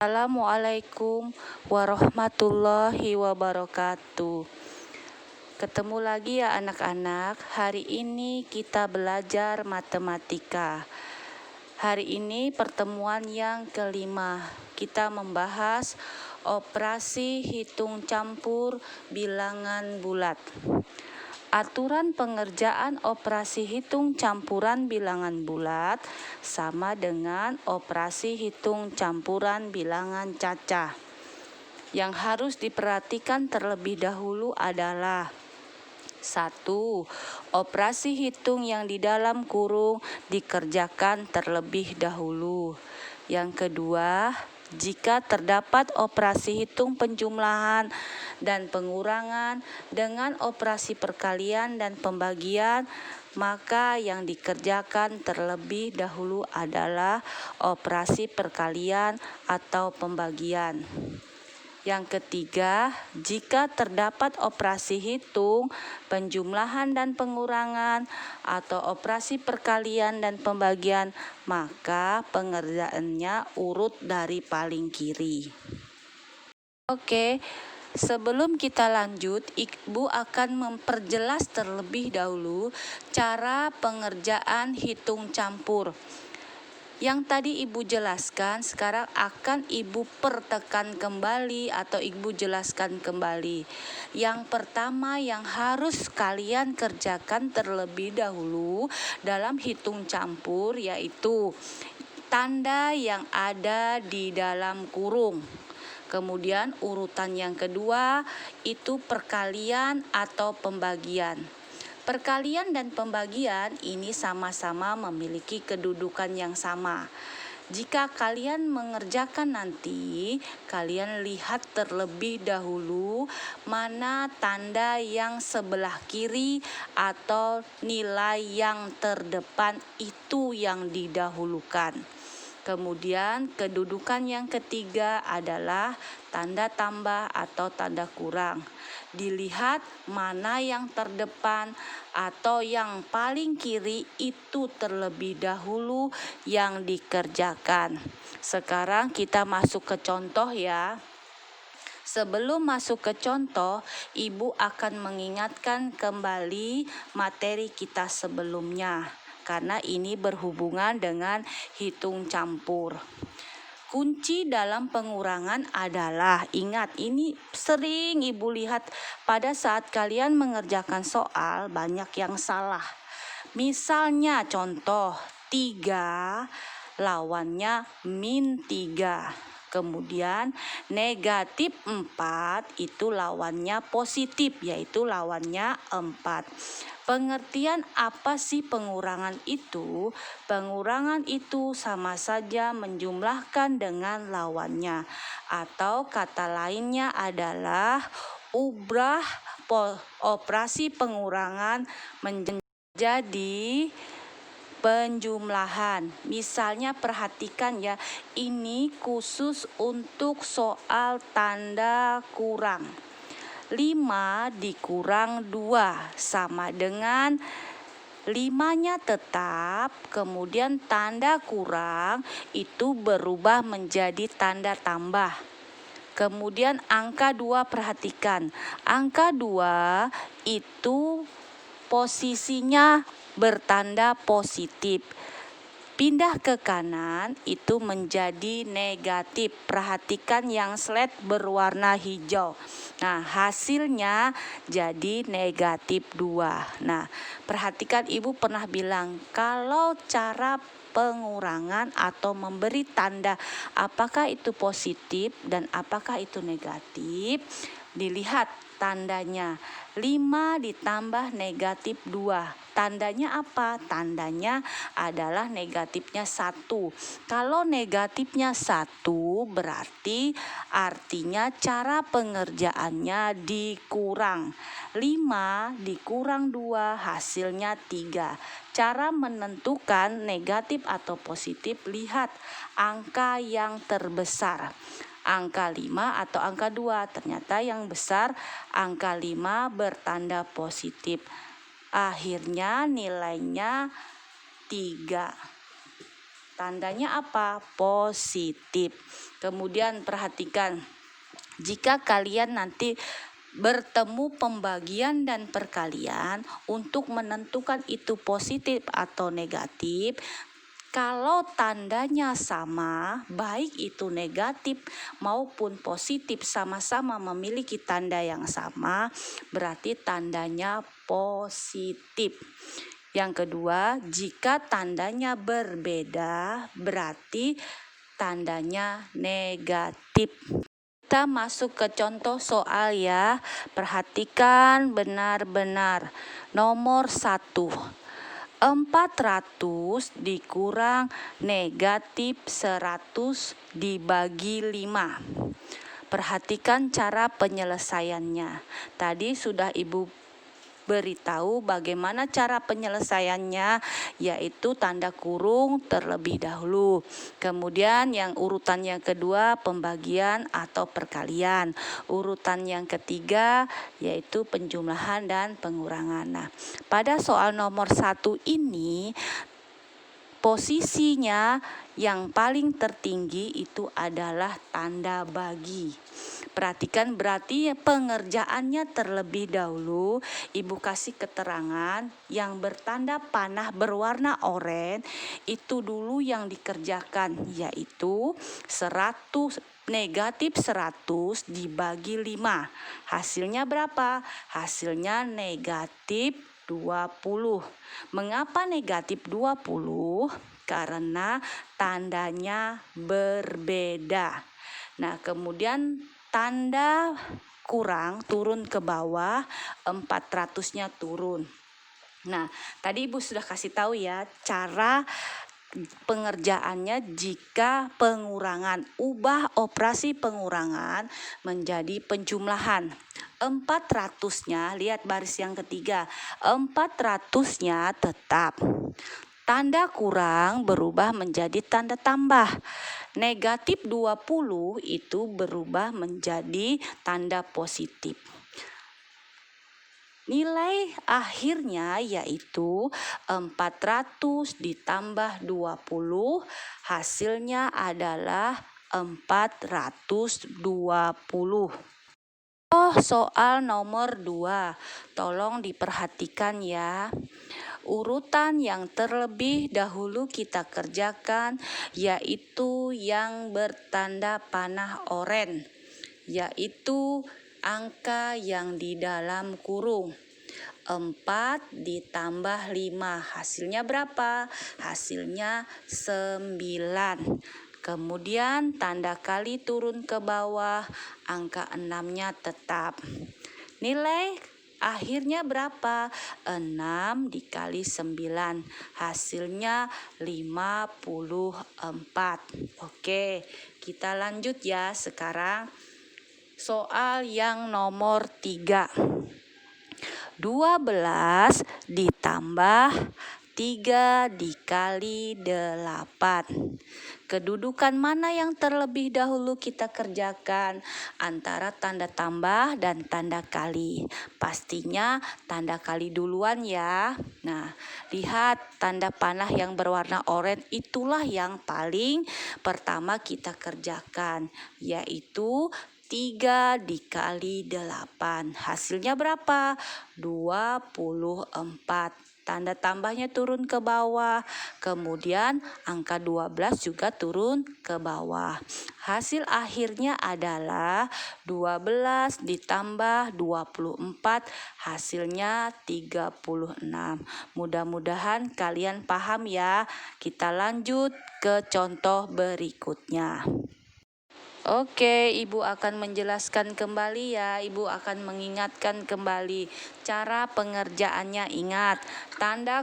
Assalamualaikum warahmatullahi wabarakatuh. Ketemu lagi ya anak-anak. Hari ini kita belajar matematika. Hari ini pertemuan yang kelima. Kita membahas operasi hitung campur bilangan bulat. Aturan pengerjaan operasi hitung campuran bilangan bulat sama dengan operasi hitung campuran bilangan cacah. Yang harus diperhatikan terlebih dahulu adalah 1. Operasi hitung yang di dalam kurung dikerjakan terlebih dahulu. Yang kedua, jika terdapat operasi hitung penjumlahan dan pengurangan dengan operasi perkalian dan pembagian, maka yang dikerjakan terlebih dahulu adalah operasi perkalian atau pembagian. Yang ketiga, jika terdapat operasi hitung, penjumlahan dan pengurangan atau operasi perkalian dan pembagian, maka pengerjaannya urut dari paling kiri. Oke, sebelum kita lanjut, Ibu akan memperjelas terlebih dahulu cara pengerjaan hitung campur. Yang tadi Ibu jelaskan, sekarang akan Ibu pertekan kembali atau Ibu jelaskan kembali. Yang pertama yang harus kalian kerjakan terlebih dahulu dalam hitung campur yaitu tanda yang ada di dalam kurung. Kemudian urutan yang kedua itu perkalian atau pembagian. Perkalian dan pembagian ini sama-sama memiliki kedudukan yang sama. Jika kalian mengerjakan nanti, kalian lihat terlebih dahulu mana tanda yang sebelah kiri atau nilai yang terdepan itu yang didahulukan. Kemudian kedudukan yang ketiga adalah tanda tambah atau tanda kurang. Dilihat mana yang terdepan atau yang paling kiri itu terlebih dahulu yang dikerjakan. Sekarang kita masuk ke contoh ya. Sebelum masuk ke contoh, Ibu akan mengingatkan kembali materi kita sebelumnya. Karena ini berhubungan dengan hitung campur. Kunci dalam pengurangan adalah, ingat ini sering Ibu lihat pada saat kalian mengerjakan soal banyak yang salah. Misalnya contoh 3 lawannya min 3. Kemudian negatif 4 itu lawannya positif yaitu lawannya 4. Pengertian apa sih pengurangan itu? Pengurangan itu sama saja menjumlahkan dengan lawannya. Atau kata lainnya adalah ubah operasi pengurangan menjadi penjumlahan. Misalnya perhatikan ya, ini khusus untuk soal tanda kurang. 5 dikurang 2 sama dengan 5-nya tetap, kemudian tanda kurang itu berubah menjadi tanda tambah. Kemudian angka 2 perhatikan. Angka 2 itu posisinya bertanda positif. Pindah ke kanan itu menjadi negatif. Perhatikan yang slide berwarna hijau. Nah, hasilnya jadi negatif 2. Nah, perhatikan Ibu pernah bilang kalau cara pengurangan atau memberi tanda apakah itu positif dan apakah itu negatif, dilihat tandanya. 5 ditambah negatif 2. Tandanya apa? Tandanya adalah negatifnya 1. Kalau negatifnya 1 berarti artinya cara pengerjaannya dikurang. 5 dikurang 2 hasilnya 3. Cara menentukan negatif atau positif, lihat angka yang terbesar. Angka 5 atau angka 2, ternyata yang besar angka 5 bertanda positif. Akhirnya nilainya 3. Tandanya apa? Positif. Kemudian perhatikan, jika kalian nanti bertemu pembagian dan perkalian untuk menentukan itu positif atau negatif, kalau tandanya sama, baik itu negatif maupun positif sama-sama memiliki tanda yang sama, berarti tandanya positif. Yang kedua, jika tandanya berbeda, berarti tandanya negatif. Kita masuk ke contoh soal ya. Perhatikan benar-benar. Nomor 1. 400 dikurang negatif 100 dibagi 5. Perhatikan cara penyelesaiannya. Tadi sudah Ibu beritahu bagaimana cara penyelesaiannya, yaitu tanda kurung terlebih dahulu. Kemudian yang urutan yang kedua pembagian atau perkalian. Urutan yang ketiga yaitu penjumlahan dan pengurangan. Nah, pada soal nomor 1 ini posisinya yang paling tertinggi itu adalah tanda bagi. Perhatikan, berarti pengerjaannya terlebih dahulu Ibu kasih keterangan yang bertanda panah berwarna oranye itu dulu yang dikerjakan, yaitu 100 negatif 100 dibagi 5. Hasilnya berapa? Hasilnya negatif 20. Mengapa negatif 20? Karena tandanya berbeda. Nah, kemudian tanda kurang turun ke bawah, 400-nya turun. Nah, tadi Ibu sudah kasih tahu ya cara pengerjaannya jika pengurangan. Ubah operasi pengurangan menjadi penjumlahan. 400-nya, lihat baris yang ketiga, 400-nya tetap. Tanda kurang berubah menjadi tanda tambah. Negatif 20 itu berubah menjadi tanda positif. Nilai akhirnya yaitu 400 ditambah 20, hasilnya adalah 420. Soal nomor 2, tolong diperhatikan ya. Urutan yang terlebih dahulu kita kerjakan yaitu yang bertanda panah oranye, yaitu angka yang di dalam kurung. 4 ditambah 5, hasilnya berapa? Hasilnya 9. Kemudian tanda kali turun ke bawah, angka 6-nya tetap. Nilai akhirnya berapa? 6 dikali 9, hasilnya 54. Oke, kita lanjut ya sekarang. Soal yang nomor 3. 12 ditambah 3 dikali 8. Kedudukan mana yang terlebih dahulu kita kerjakan? Antara tanda tambah dan tanda kali. Pastinya tanda kali duluan ya. Nah, lihat tanda panah yang berwarna oranye itulah yang paling pertama kita kerjakan, yaitu 3 dikali 8. Hasilnya berapa? 24. Tanda tambahnya turun ke bawah. Kemudian angka 12 juga turun ke bawah. Hasil akhirnya adalah 12 ditambah 24, hasilnya 36. Mudah-mudahan kalian paham ya. Kita lanjut ke contoh berikutnya. Oke, Ibu akan menjelaskan kembali ya. Ibu akan mengingatkan kembali cara pengerjaannya. Ingat, tanda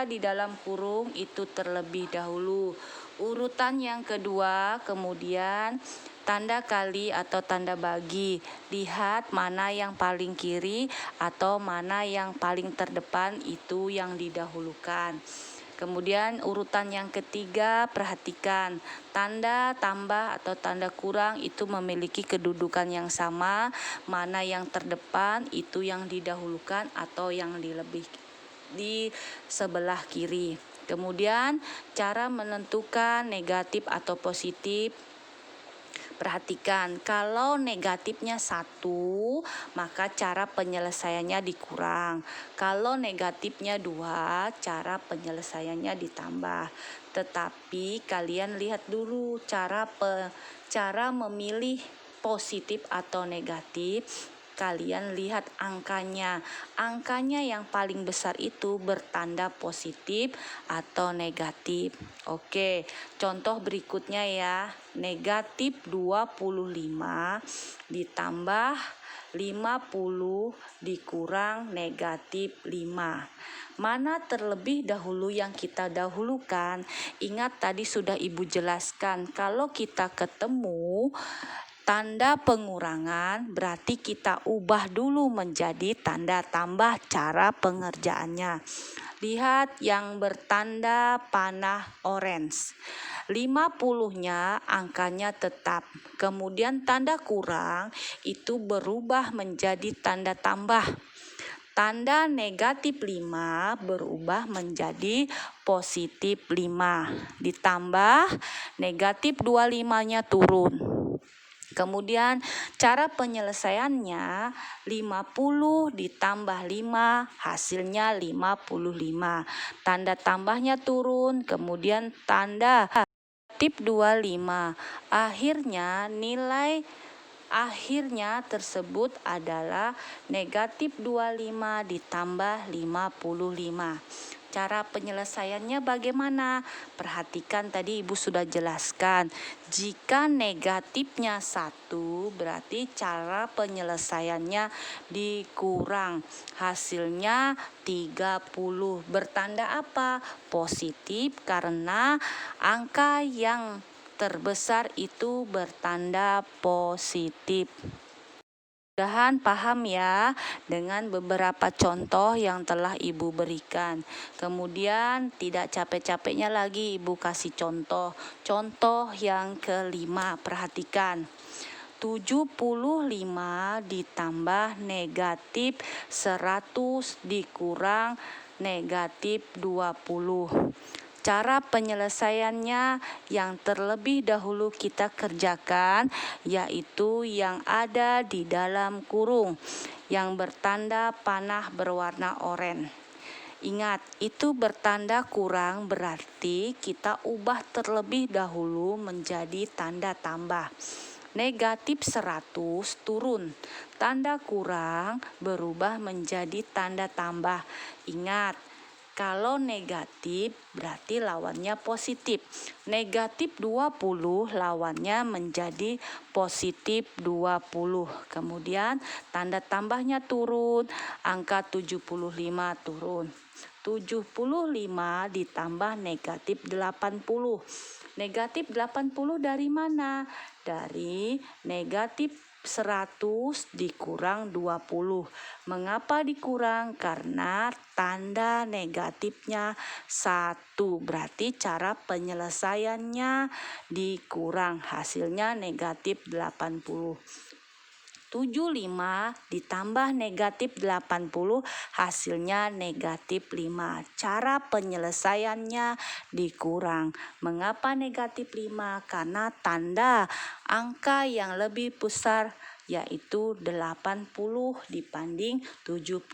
di dalam kurung itu terlebih dahulu. Urutan yang kedua, kemudian tanda kali atau tanda bagi. Lihat mana yang paling kiri atau mana yang paling terdepan, itu yang didahulukan. Kemudian urutan yang ketiga, perhatikan tanda tambah atau tanda kurang itu memiliki kedudukan yang sama. Mana yang terdepan itu yang didahulukan atau yang di sebelah kiri. Kemudian cara menentukan negatif atau positif. Perhatikan, kalau negatifnya 1, maka cara penyelesaiannya dikurang. Kalau negatifnya 2, cara penyelesaiannya ditambah. Tetapi kalian lihat dulu cara memilih positif atau negatif. Kalian lihat angkanya. Angkanya yang paling besar itu bertanda positif atau negatif. Oke, contoh berikutnya ya. Negatif 25 ditambah 50 dikurang negatif 5. Mana terlebih dahulu yang kita dahulukan? Ingat tadi sudah Ibu jelaskan, kalau kita ketemu tanda pengurangan berarti kita ubah dulu menjadi tanda tambah cara pengerjaannya. Lihat yang bertanda panah orange. 50-nya angkanya tetap. Kemudian tanda kurang itu berubah menjadi tanda tambah. Tanda negatif 5 berubah menjadi positif 5. Ditambah negatif 25-nya turun. Kemudian cara penyelesaiannya 50 ditambah 5 hasilnya 55. Tanda tambahnya turun, kemudian tanda negatif 25. Akhirnya tersebut adalah negatif 25 ditambah 55. Cara penyelesaiannya bagaimana? Perhatikan tadi Ibu sudah jelaskan. Jika negatifnya 1, berarti cara penyelesaiannya dikurang. Hasilnya 30. Bertanda apa? Positif karena angka yang terbesar itu bertanda positif. Mudah-mudahan paham ya dengan beberapa contoh yang telah Ibu berikan. Kemudian tidak capek-capeknya lagi Ibu kasih contoh. Contoh yang kelima, perhatikan. 75 ditambah negatif 100 dikurang negatif 20. Cara penyelesaiannya yang terlebih dahulu kita kerjakan yaitu yang ada di dalam kurung yang bertanda panah berwarna oranye. Ingat, itu bertanda kurang berarti kita ubah terlebih dahulu menjadi tanda tambah. Negatif 100 turun, tanda kurang berubah menjadi tanda tambah. Ingat, kalau negatif berarti lawannya positif. Negatif 20 lawannya menjadi positif 20. Kemudian tanda tambahnya turun, angka 75 turun. 75 ditambah negatif 80. Negatif 80 dari mana? Dari negatif 100 dikurang 20. Mengapa dikurang? Karena tanda negatifnya 1. Berarti cara penyelesaiannya dikurang. Hasilnya negatif 80. 75 ditambah negatif 80 hasilnya negatif 5. Cara penyelesaiannya dikurang. Mengapa negatif 5? Karena tanda angka yang lebih besar yaitu 80 dibanding 75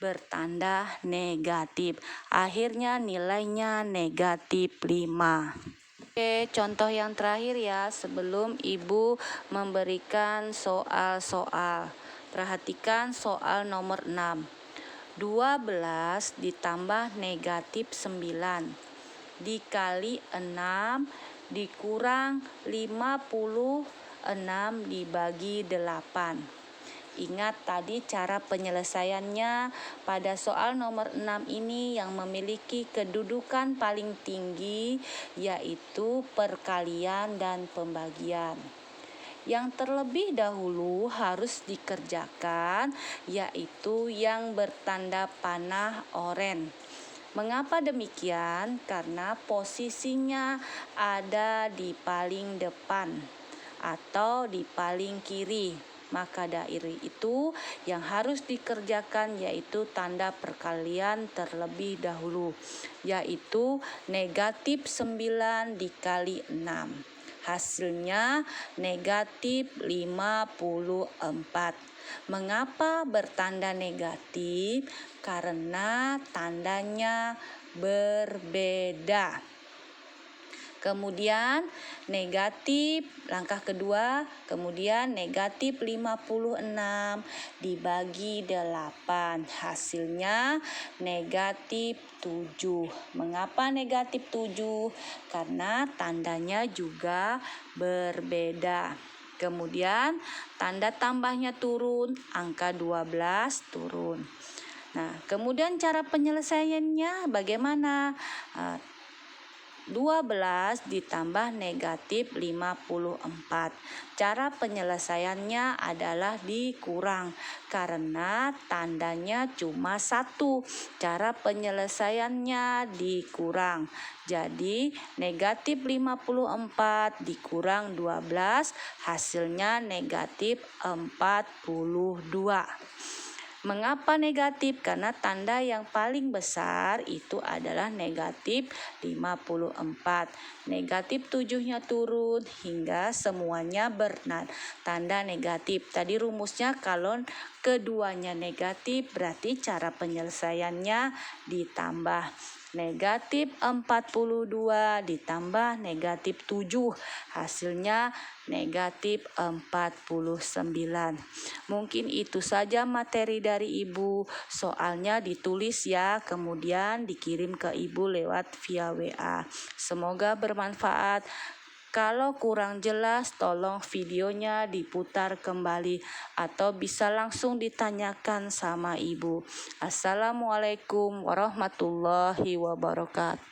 bertanda negatif. Akhirnya nilainya negatif 5. Oke, contoh yang terakhir ya sebelum Ibu memberikan soal-soal. Perhatikan soal nomor 6. 12 ditambah negatif 9 dikali 6 dikurang 56 dibagi 8. Ingat tadi cara penyelesaiannya pada soal nomor 6 ini yang memiliki kedudukan paling tinggi yaitu perkalian dan pembagian. Yang terlebih dahulu harus dikerjakan yaitu yang bertanda panah oranye. Mengapa demikian? Karena posisinya ada di paling depan atau di paling kiri. Maka dari itu yang harus dikerjakan yaitu tanda perkalian terlebih dahulu, yaitu negatif 9 dikali 6. Hasilnya negatif 54. Mengapa bertanda negatif? Karena tandanya berbeda. Kemudian negatif langkah kedua, kemudian negatif 56 dibagi 8, hasilnya negatif 7. Mengapa negatif 7? Karena tandanya juga berbeda. Kemudian tanda tambahnya turun, angka 12 turun. Nah, kemudian cara penyelesaiannya bagaimana? 12 ditambah negatif 54. Cara penyelesaiannya adalah dikurang karena tandanya cuma 1. Cara penyelesaiannya dikurang. Jadi negatif 54 dikurang 12 hasilnya negatif 42. Mengapa negatif? Karena tanda yang paling besar itu adalah negatif 54. Negatif 7-nya turun hingga semuanya bertanda negatif. Tadi rumusnya kalau keduanya negatif berarti cara penyelesaiannya ditambah. Negatif 42 ditambah negatif 7 hasilnya negatif 49. Mungkin itu saja materi dari Ibu. Soalnya ditulis ya, kemudian dikirim ke Ibu lewat via WA. Semoga bermanfaat. Kalau kurang jelas, tolong videonya diputar kembali atau bisa langsung ditanyakan sama Ibu. Assalamualaikum warahmatullahi wabarakatuh.